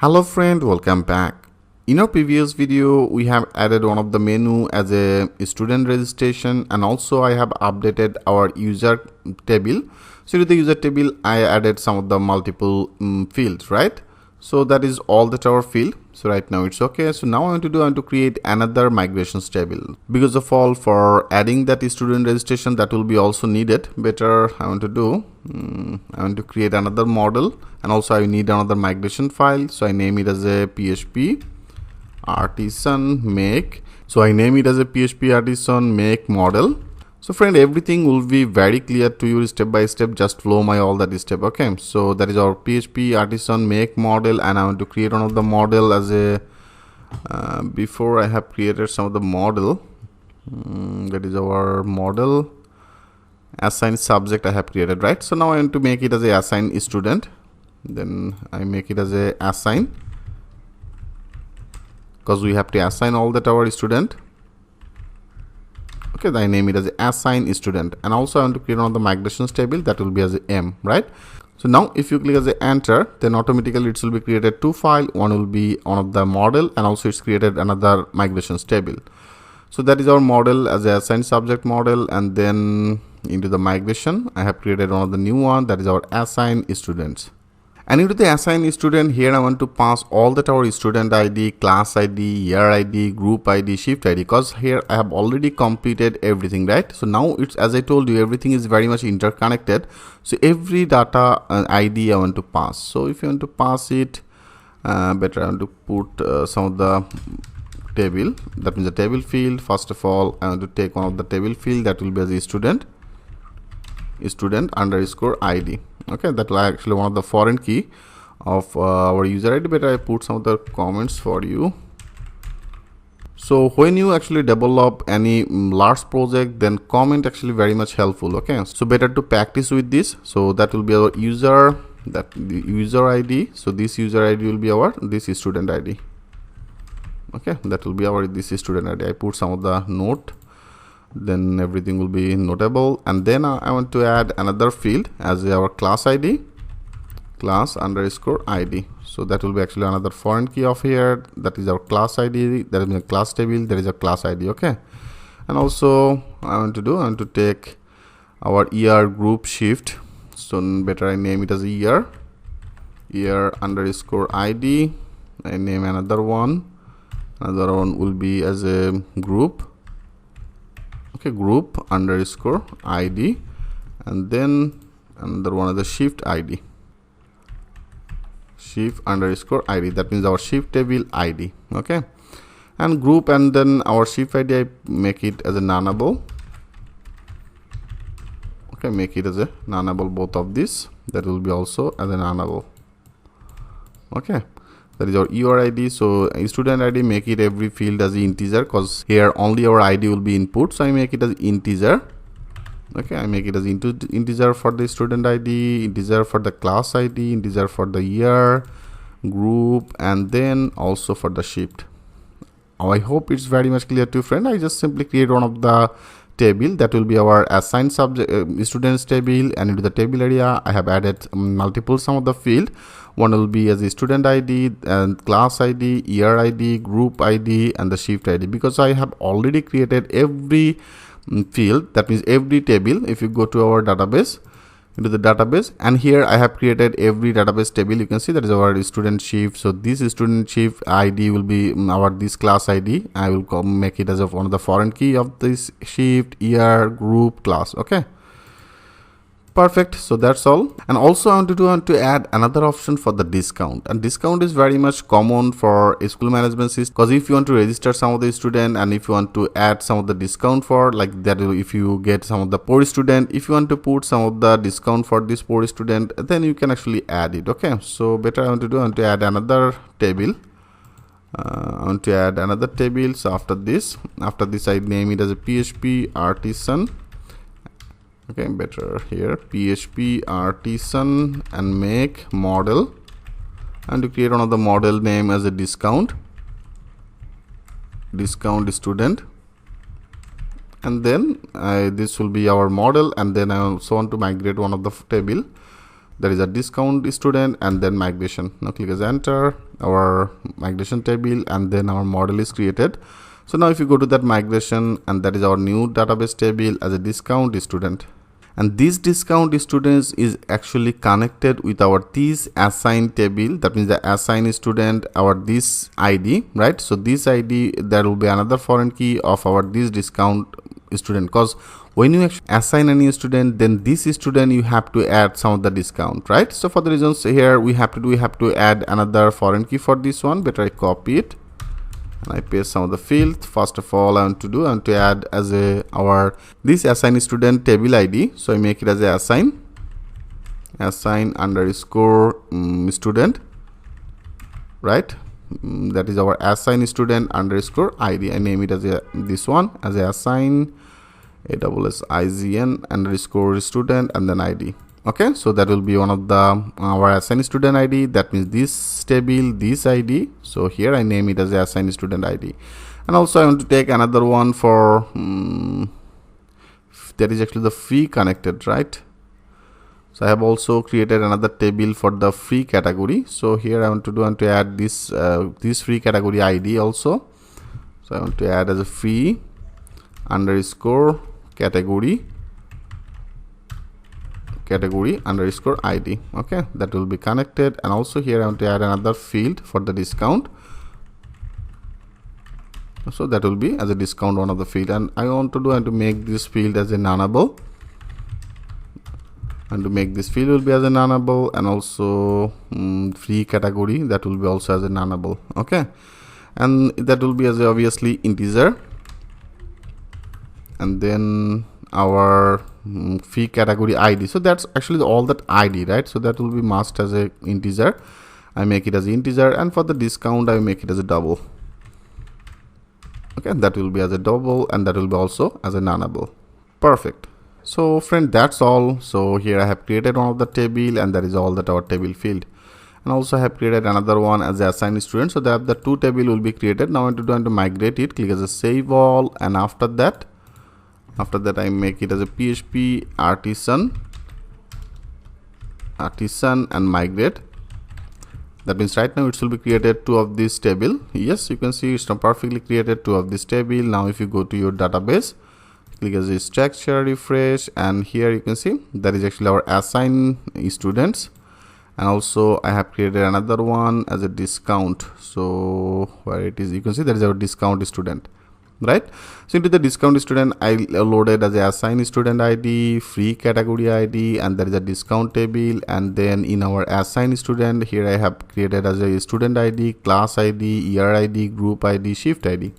Hello friend, welcome back. In our previous video, we have added one of the menu as a student registration, and also I have updated our user table. So to the user table, I added some of the multiple fields, right? So that is all the tower field. So right now it's okay. So now I want to create another migrations table. Because of all, for adding that student registration, that will be also needed. Better I want to create another model, and also I need another migration file. So I name it as a PHP artisan make. So I name it as a PHP artisan make model. So friend, everything will be very clear to you step by step. Just follow my all that step. Okay, so that is our PHP artisan make model, and I want to create one of the model as a before I have created some of the model. That is our model assign subject I have created, right? So now I want to make it as a assign student. Then I make it as a assign, because we have to assign all that our student. Okay, I name it as assign student, and also I want to create on the migrations table that will be as a M, right? So now if you click as a enter, then automatically it will be created two files. One will be one of the model, and also it's created another migrations table. So that is our model as a assign subject model, and then into the migration I have created one of the new one, that is our assign students. And into the assign student, here I want to pass all that our student ID, class ID, year ID, group ID, shift ID, because here I have already completed everything, right? So now it's, as I told you, everything is very much interconnected. So every data ID I want to pass. So if you want to pass it, better I want to put some of the table, that means the table field. First of all, I want to take one of the table field that will be as a student underscore ID. Okay, that will actually one of the foreign key of our user ID. But I put some of the comments for you. So when you actually develop any large project, then comment actually very much helpful. Okay, so better to practice with this. So that will be our user, that the user ID. So this user ID will be our this student ID. Okay, that will be our this student ID. I put some of the note, then everything will be notable, and then I want to add another field as our class ID, class underscore ID. So that will be actually another foreign key of here, that is our class ID, that is a class table, there is a class ID. Okay, and also I want to take our year group shift. So better I name it as a year underscore ID. I name another one will be as a group. Okay, group underscore ID, and then another one is the shift ID, shift underscore ID, that means our shift table ID. Okay, and group, and then our shift ID I make it as a nullable. Okay, make it as a nullable, both of this, that will be also as a nullable. Okay, that is our URID. So student ID, make it every field as integer, because here only our ID will be input, so I make it as integer. Okay, I make it as integer for the student ID, integer for the class ID, integer for the year, group, and then also for the shift. I hope it's very much clear to you, friend. I just simply create one of the table that will be our assigned subject students table, and into the table area I have added multiple some of the field. One will be as a student ID, and class ID, year ID, group ID, and the shift ID, because I have already created every field, that means every table. If you go to our database, into the database, and here I have created every database table. You can see that is our student shift. So this student shift ID will be our this class ID. I will make it as of one of the foreign key of this shift, year, group, class. Okay, perfect. So that's all. And also I want to add another option for the discount, and discount is very much common for a school management system, because if you want to register some of the student, and if you want to add some of the discount for like that, if you get some of the poor student, if you want to put some of the discount for this poor student, then you can actually add it. Okay, so better I want to add another table. I want to add another table. So after this I name it as a PHP artisan. Okay, better here PHP artisan and make model, and to create one of the model name as a discount student, and then this will be our model. And then I also want to migrate one of the table. There is a discount student and then migration. Now click as enter, our migration table, and then our model is created. So now if you go to that migration, and that is our new database table as a discount student. And this discount students is actually connected with our this assign table. That means the assign student, our this ID, right? So this ID, there will be another foreign key of our this discount student, because when you assign a new student, then this student you have to add some of the discount, right? So for the reasons here we have to add another foreign key for this one. Better I copy it and I paste some of the fields. First of all, I want to add as our this assign student table ID. So I make it as a assign underscore student, right? That is our assign student underscore ID. I name it as this one as a assign ASSIGN underscore student and then ID. Okay, so that will be one of the our assign student ID. That means this table, this ID. So here I name it as a assign student ID. And also I want to take another one for that is actually the free connected, right? So I have also created another table for the free category. So here I want to add this this free category ID also. So I want to add as a free underscore category underscore ID. Okay, that will be connected. And also here I want to add another field for the discount. So that will be as a discount one of the field, and I want to make this field as a nullable. And to make this field will be as a nullable, and also free category, that will be also as a nullable. Okay, and that will be as a obviously integer. And then our free category ID. So that's actually all that ID, right? So that will be masked as a integer. I make it as integer, and for the discount I make it as a double. Okay, that will be as a double, and that will be also as a nullable. Perfect. So friend, that's all. So here I have created one of the table, and that is all that our table field. And also I have created another one as a assign student. So that the two table will be created. Now I want to migrate it. Click as a save all, and after that I make it as a PHP artisan and migrate. That means right now it will be created two of this table. Yes, you can see it's perfectly created two of this table. Now if you go to your database, click as a structure, refresh, and here you can see that is actually our assign students. And also I have created another one as a discount. So where it is, you can see that is our discount student, right? So into the discount student I loaded as a assign student ID, free category ID, and there is a discount table. And then in our assign student, here I have created as a student ID, class ID, year ID, group ID, shift ID.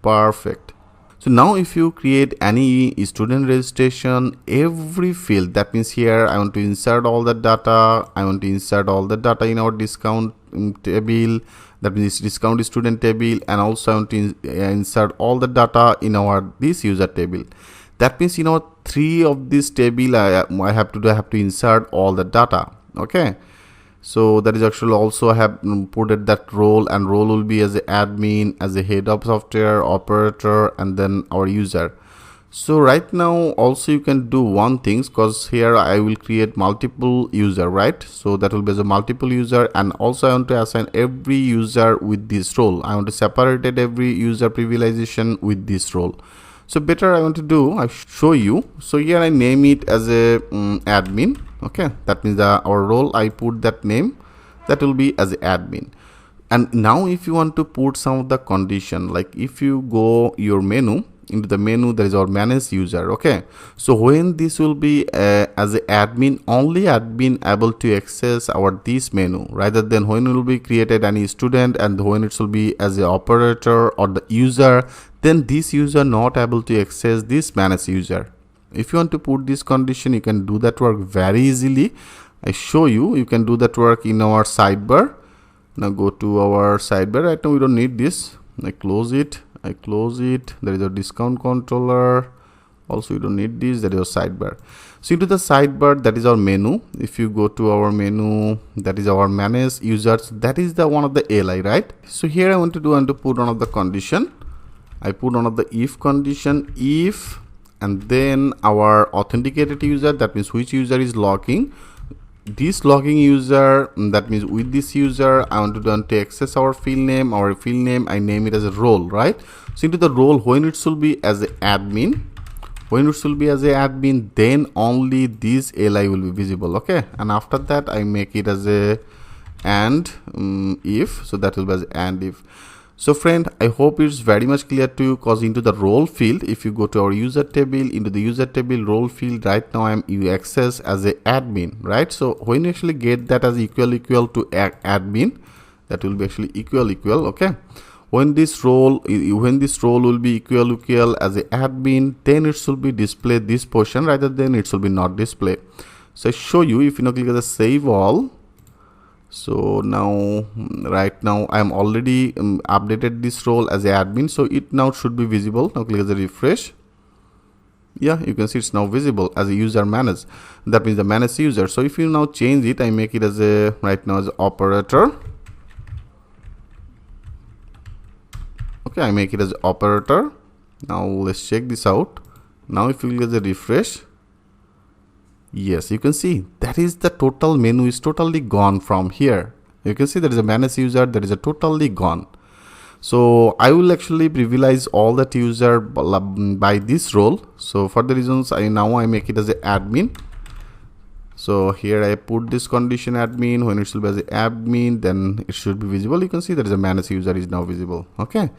Perfect. So now if you create any student registration, every field, that means here I want to insert all the data. I want to insert all the data in our discount table. That means discount student table, and also I want to insert all the data in our this user table. That means in our three of this table I have to insert all the data. Okay, so that is actually also I have put it that role, and role will be as a admin, as a head of software, operator, and then our user. So right now also you can do one thing, because here I will create multiple user, right? So that will be as a multiple user, and also I want to assign every user with this role. I want to separate every user privilegization with this role. So better I want to do, I show you. So here I name it as a admin. Okay, that means our role, I put that name, that will be as a admin. And now if you want to put some of the condition, like if you go your menu, into the menu there is our manage user. Okay, so when this will be as a admin, only admin able to access our this menu, rather than when it will be created any student, and when it will be as a operator or the user, then this user not able to access this manage user. If you want to put this condition, you can do that work very easily. I show you, you can do that work in our sidebar. Now go to our sidebar. Right now we don't need this. I close it. There is a discount controller. Also you don't need this. There is a sidebar. So into the sidebar, that is our menu. If you go to our menu, that is our manage users. That is the one of the li, right? So here I want to put one of the condition. I put one of the if condition, if, and then our authenticated user, that means which user is logging, this logging user, that means with this user I want to access our field name. I name it as a role, right? So into the role, when it should be as a admin, then only this li will be visible. Okay, and after that I make it as a and if, so that will be as and if. So friend, I hope it's very much clear to you, because into the role field, if you go to our user table, into the user table role field, right now I'm access as a admin, right? So when you actually get that as equal to admin, that will be actually equal, okay? When this role will be equal as a admin, then it should be display this portion rather than it should be not display. So I show you, if you now click as a save all. So now right now I am already updated this role as a admin, so it now should be visible. Now click as a refresh. Yeah, you can see it's now visible as a user manage. That means the manage user. So if you now change it, I make it as a right now as operator. Okay, I make it as operator. Now let's check this out. Now if you click as a refresh, yes, you can see that is the total menu is totally gone from here. You can see there is a manage user, that is a totally gone. So I will actually privilege all that user by this role. So for the reasons, I make it as an admin. So here I put this condition admin. When it should be as an admin, then it should be visible. You can see there is a manage user is now visible. Okay.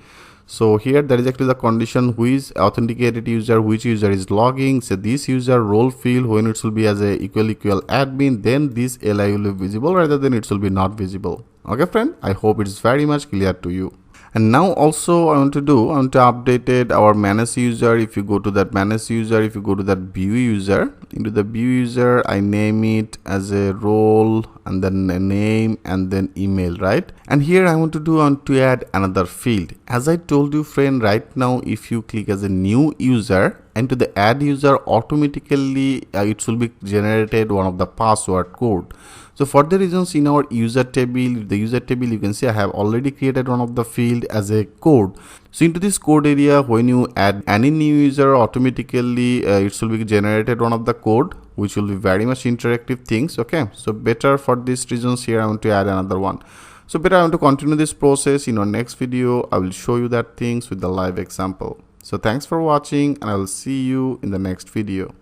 So here there is actually the condition who is authenticated user, which user is logging. So this user role field, when it will be as a equal admin, then this li will be visible rather than it will be not visible. Okay friend, I hope it's very much clear to you. And now also I want to update our manage user. If you go to that manage user, if you go to that view user, into the view user, I name it as a role and then a name and then email, right? And here I want to add another field. As I told you friend, right now if you click as a new user, and to the add user, automatically it will be generated one of the password code. So for the reasons, in our user table, you can see I have already created one of the field as a code. So into this code area, when you add any new user, automatically it will be generated one of the code, which will be very much interactive things. Okay, so better for these reasons, here I want to add another one. So better I want to continue this process. In our next video, I will show you that things with the live example. So thanks for watching, and I will see you in the next video.